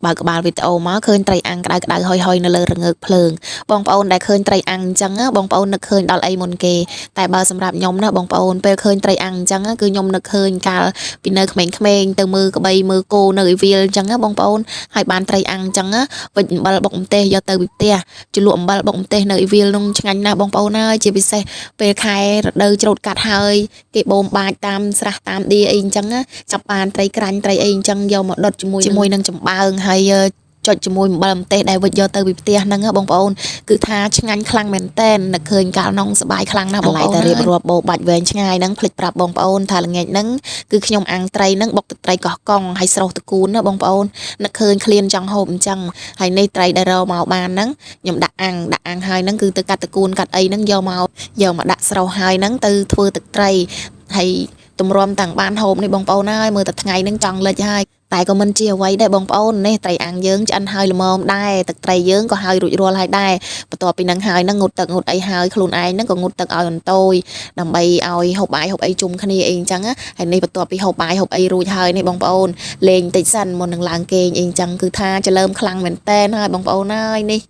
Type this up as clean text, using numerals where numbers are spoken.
បើក្បាលវីដេអូមកឃើញត្រីអាំងក្តៅក្តៅហុយហុយនៅលើរងើកភ្លើងបងប្អូនដែលឃើញត្រីអាំងអញ្ចឹងបងប្អូននឹកឃើញដល់អីមុនគេតែបើសម្រាប់ខ្ញុំណាបងប្អូនពេលឃើញត្រីអាំងអញ្ចឹងគឺខ្ញុំនឹកឃើញកាលពីនៅក្មេងៗទៅមើលក្បីមើលគោនៅឯវាលអញ្ចឹងបងប្អូនហើយបានត្រីអាំងអញ្ចឹងវិចអំបិលបុកម្ទេសយកទៅពីផ្ទះជ្រលក់អំបិលបុកម្ទេសនៅឯវាលនោះឆ្ងាញ់ណាស់បងប្អូនហើយជាពិសេសពេលខែរដូវច្រូតកាត់ហើយគេបូមបាចតាមស្រះតាមឌីអីអញ្ចឹងចាប់បានត្រីក្រាញ់ត្រីអីអញ្ចឹងយកមកដុតជាមួយនឹងចំបើងហើយចុចជាមួយអំបិលម្ទេសដែលវិចយកទៅពីផ្ទះហ្នឹងបងប្អូនគឺថាឆ្ងាញ់ខ្លាំងមែនតែននឹកឃើញកាលនងសបាយខ្លាំងណាស់បងប្អូនតែរៀបរាប់បោបាច់វែងឆ្ងាយហ្នឹងភ្លេចប្រាប់បងប្អូនថាល្ងាចហ្នឹងគឺខ្ញុំអាំងត្រីហ្នឹងបុកទឹកត្រីកោះកុងហើយស្រស់តគូនណាបងប្អូននឹកឃើញឃ្លានចង់ហូបអញ្ចឹងហើយនេះត្រីដែលរកមកបានហ្នឹងខ្ញុំដាក់អាំងហើយហ្នឹងគឺទៅកាត់តគូនកាត់អីហ្នឹងយកមកដាក់ស្រស់ហើយហ្នឹងទៅធ្វើទឹកត្រីហើយទម្រាំតាំងបានហូបនេះបងប្អូនហើយមើលតែថ្ងៃហ្នឹងចង់លិចហើយតែក៏មិនជាអ្វីដែរបងប្អូននេះត្រីអាំងយើងឆ្អិនហើយល្មមដែរទឹកត្រីយើងក៏ហើយរួចរាល់ហើយដែរបន្ទាប់ពីហ្នឹងហើយហ្នឹងងូតទឹកងូតអីហើយខ្លួនឯងហ្នឹងក៏ងូតទឹកឲ្យអន្ទយដើម្បីឲ្យហូបបាយហូបអីជុំគ្នាអីអញ្ចឹងហើយនេះបន្ទាប់ពីហូបបាយហូបអីរួចហើយនេះបងប្អូនលេងតិចសិនមុននឹងឡើងគេងអីអញ្ចឹងគឺថាច្រឡើមខ្លាំងមែនតែនហើយបងប្អូនហើយនេះ